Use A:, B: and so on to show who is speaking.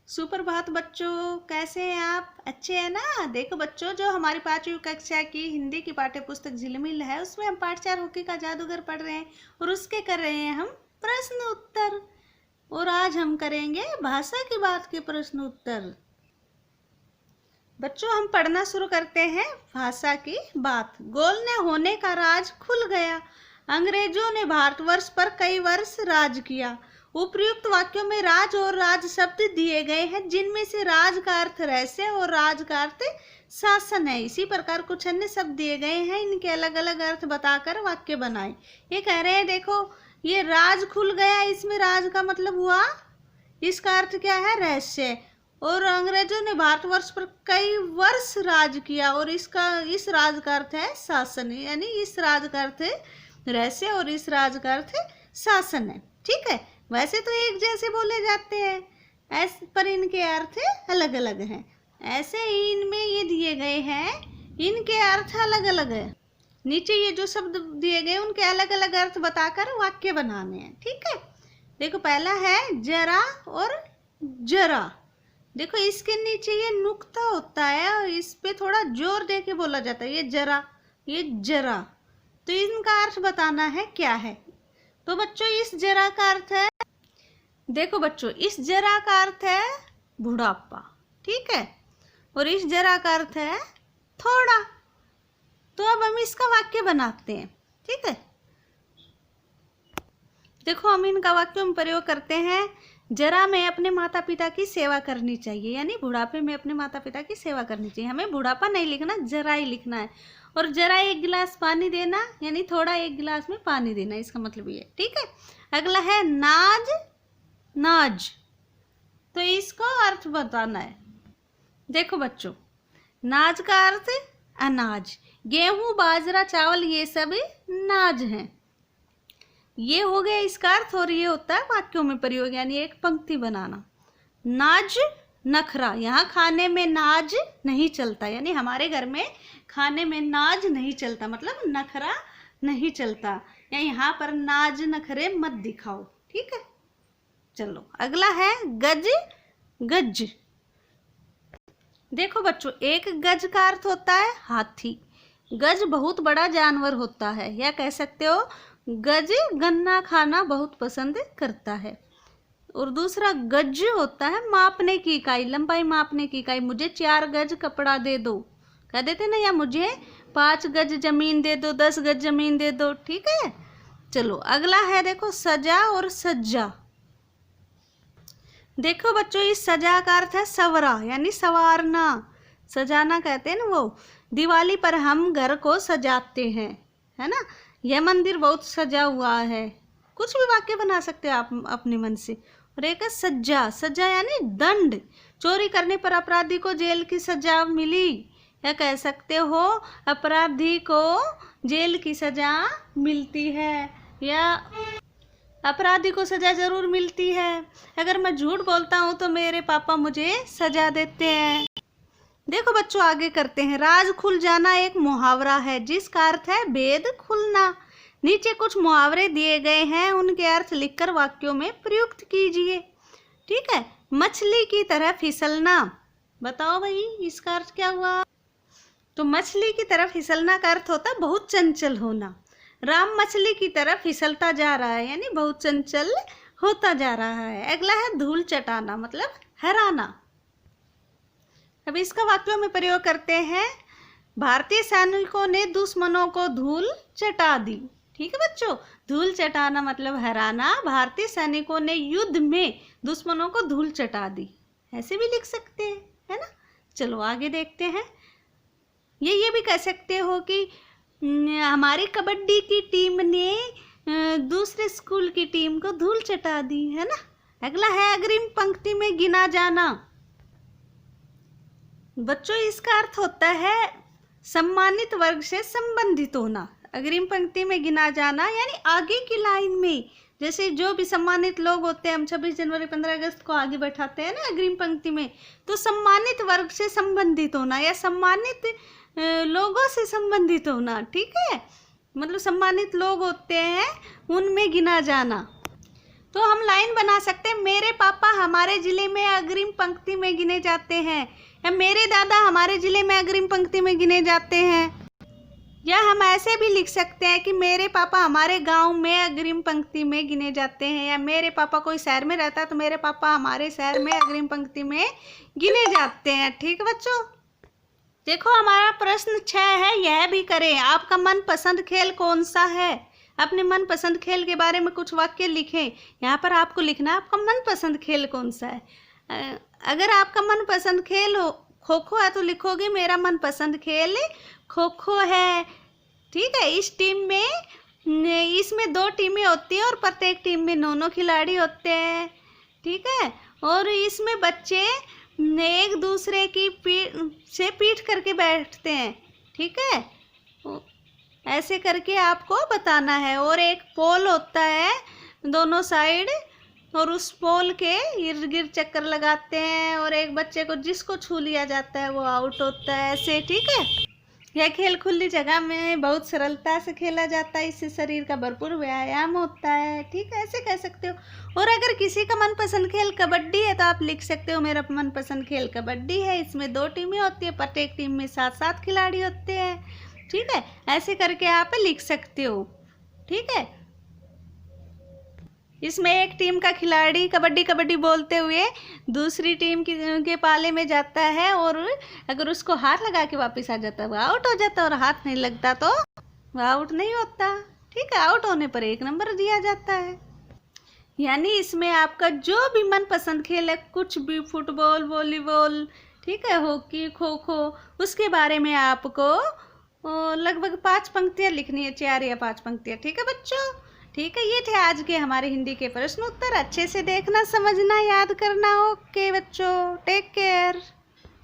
A: सुप्रभात बच्चों, कैसे हैं आप? अच्छे हैं ना? देखो बच्चों, जो हमारी 5वीं कक्षा की हिंदी की पाठ्य पुस्तक झिलमिल है, उसमें हम पाठचार होकी का जादूगर पढ़ रहे हैं और उसके कर रहे हैं हम प्रश्न उत्तर। और आज हम करेंगे भाषा की बात के प्रश्न उत्तर। बच्चों, हम पढ़ना शुरू करते हैं। भाषा की बात। गोल न होने का राज खुल गया। अंग्रेजों ने भारतवर्ष पर कई वर्ष राज किया। उपयुक्त वाक्यों में राज और राज शब्द दिए गए हैं, जिनमें से राज का अर्थ रहस्य और राज का अर्थ शासन है। इसी प्रकार कुछ अन्य शब्द दिए गए हैं, इनके अलग अलग अर्थ बताकर वाक्य बनाएं। ये कह रहे हैं, देखो ये राज खुल गया, इसमें राज का मतलब हुआ, इसका अर्थ क्या है? रहस्य। और अंग्रेजों ने भारतवर्ष पर कई वर्ष राज किया और इस राज का अर्थ है शासन, यानी इस राज का अर्थ रहस्य और इस राज का अर्थ शासन है। ठीक है, वैसे तो एक जैसे बोले जाते हैं, ऐसे पर इनके अर्थ अलग अलग हैं। ऐसे ही इनमें ये दिए गए हैं, इनके अर्थ अलग अलग है। नीचे ये जो शब्द दिए गए उनके अलग अलग अर्थ बताकर वाक्य बनाने हैं। ठीक है, देखो पहला है जरा और जरा। देखो इसके नीचे ये नुक्ता होता है और इस पे थोड़ा जोर दे के बोला जाता है, ये जरा, ये जरा। तो इनका अर्थ बताना है क्या है। तो बच्चों, इस जरा का अर्थ है, देखो बच्चों, इस जरा का अर्थ है बुढ़ापा। ठीक है, और इस जरा का अर्थ है थोड़ा। तो अब हम इसका वाक्य बनाते हैं। ठीक है, देखो हम इनका वाक्य में प्रयोग करते हैं। जरा में अपने माता पिता की सेवा करनी चाहिए, यानी बुढ़ापे में अपने माता पिता की सेवा करनी चाहिए। हमें बुढ़ापा नहीं लिखना, जरा ही लिखना है। और जरा एक गिलास पानी देना, यानी थोड़ा एक गिलास में पानी देना, इसका मतलब ये। ठीक है, अगला है नाज, नाज। तो इसको अर्थ बताना है। देखो बच्चों, नाज का अर्थ अनाज। गेहूं, बाजरा, चावल ये सब नाज हैं। ये हो गया इसका अर्थ। और ये होता है वाक्यों में प्रयोग, यानी एक पंक्ति बनाना। नाज, नखरा। यहाँ खाने में नाज नहीं चलता, यानी हमारे घर में खाने में नाज नहीं चलता, मतलब नखरा नहीं चलता, या यहाँ पर नाज नखरे मत दिखाओ। ठीक है, चलो अगला है गज, गज। देखो बच्चों, एक गज का अर्थ होता है हाथी। गज बहुत बड़ा जानवर होता है, या कह सकते हो गज गन्ना खाना बहुत पसंद करता है। और दूसरा गज होता है मापने की इकाई, लंबाई मापने की इकाई। मुझे 4 गज कपड़ा दे दो, कह देते ना, या मुझे 5 गज जमीन दे दो, 10 गज जमीन दे दो। ठीक है, चलो अगला है, देखो सजा और सज्जा। देखो बच्चों, इस सजा का अर्थ है सवरा, यानी संवारना, सजाना कहते हैं ना वो। दिवाली पर हम घर को सजाते हैं, है ना। यह मंदिर बहुत सजा हुआ है। कुछ भी वाक्य बना सकते हो आप अपने मन से। और एक है सज्जा, सज्जा यानी दंड। चोरी करने पर अपराधी को जेल की सजा मिली, या कह सकते हो अपराधी को जेल की सजा मिलती है, या अपराधी को सजा जरूर मिलती है। अगर मैं झूठ बोलता हूँ तो मेरे पापा मुझे सजा देते हैं। देखो बच्चों, आगे करते हैं। राज खुल जाना एक मुहावरा है, जिसका अर्थ है भेद खुलना। नीचे कुछ मुहावरे दिए गए हैं, उनके अर्थ लिखकर वाक्यों में प्रयुक्त कीजिए। ठीक है, मछली की तरह फिसलना। बताओ भाई, इसका अर्थ क्या हुआ? तो मछली की तरह फिसलना का अर्थ होता है बहुत चंचल होना। राम मछली की तरह फिसलता जा रहा है, यानी बहुत चंचल होता जा रहा है। अगला है धूल चटाना, मतलब हराना। अब इसका वाक्यों में प्रयोग करते हैं। भारतीय सैनिकों ने दुश्मनों को धूल चटा दी। ठीक है बच्चों, धूल चटाना मतलब हराना। भारतीय सैनिकों ने युद्ध में दुश्मनों को धूल चटा दी, ऐसे भी लिख सकते हैं, है ना। चलो आगे देखते हैं। ये भी कह सकते हो कि हमारी कबड्डी की टीम ने दूसरे स्कूल की टीम को धूल चटा दी, है ना। अगला है अग्रिम पंक्ति में गिना जाना। बच्चों, इसका अर्थ होता है सम्मानित वर्ग से संबंधित होना। अग्रिम पंक्ति में गिना जाना यानी आगे की लाइन में, जैसे जो भी सम्मानित लोग होते हैं, हम 26 जनवरी 15 अगस्त को आगे बैठाते हैं ना अग्रिम पंक्ति में, तो सम्मानित वर्ग से संबंधित होना या सम्मानित लोगों से संबंधित होना। ठीक है, मतलब सम्मानित लोग होते हैं उनमें गिना जाना। तो हम लाइन बना सकते हैं, मेरे पापा हमारे ज़िले में अग्रिम पंक्ति में गिने जाते हैं, या मेरे दादा हमारे ज़िले में अग्रिम पंक्ति में गिने जाते हैं। या हम ऐसे भी लिख सकते हैं कि मेरे पापा हमारे गांव में अग्रिम पंक्ति में गिने जाते हैं, या मेरे पापा कोई शहर में रहता है तो मेरे पापा हमारे शहर में अग्रिम पंक्ति में गिने जाते हैं। ठीक है बच्चों, देखो हमारा प्रश्न 6 है, यह भी करें। आपका मनपसंद खेल कौन सा है? अपने मनपसंद खेल के बारे में कुछ वाक्य लिखें। यहाँ पर आपको लिखना है आपका मनपसंद खेल कौन सा है। अगर आपका मनपसंद खेल हो खो खो है तो लिखोगे मेरा मनपसंद खेल खो खो है। ठीक है, इस टीम में इसमें 2 टीमें होती हैं और प्रत्येक टीम में 9 खिलाड़ी होते हैं। ठीक है, और इसमें बच्चे एक दूसरे की पीठ करके बैठते हैं। ठीक है, ऐसे करके आपको बताना है। और एक पोल होता है दोनों साइड, और उस पोल के इर्द गिर्द चक्कर लगाते हैं, और एक बच्चे को जिसको छू लिया जाता है वो आउट होता है, ऐसे। ठीक है, यह खेल खुली जगह में बहुत सरलता से खेला जाता है, इससे शरीर का भरपूर व्यायाम होता है। ठीक है, ऐसे कह सकते हो। और अगर किसी का मनपसंद खेल कबड्डी है तो आप लिख सकते हो मेरा मनपसंद खेल कबड्डी है। इसमें 2 टीमें होती है, प्रत्येक टीम में 7-7 खिलाड़ी होते हैं। ठीक है, ऐसे करके आप लिख सकते हो। ठीक है, इसमें एक टीम का खिलाड़ी कबड्डी कबड्डी बोलते हुए दूसरी टीम के पाले में जाता है, और अगर उसको हाथ लगा के वापस आ जाता है वो आउट हो जाता है, और हाथ नहीं लगता तो वो आउट नहीं होता। ठीक है, आउट होने पर 1 नंबर दिया जाता है। यानी इसमें आपका जो भी मनपसंद खेल है, कुछ भी, फुटबॉल, वॉलीबॉल, ठीक है, हॉकी, खो खो, उसके बारे में आपको लगभग 5 पंक्तियाँ लिखनी है, 4 या 5 पंक्तियाँ। ठीक है बच्चों, ठीक है, ये थे आज के हमारे हिंदी के प्रश्न उत्तर। अच्छे से देखना, समझना, याद करना। ओके बच्चों, टेक केयर।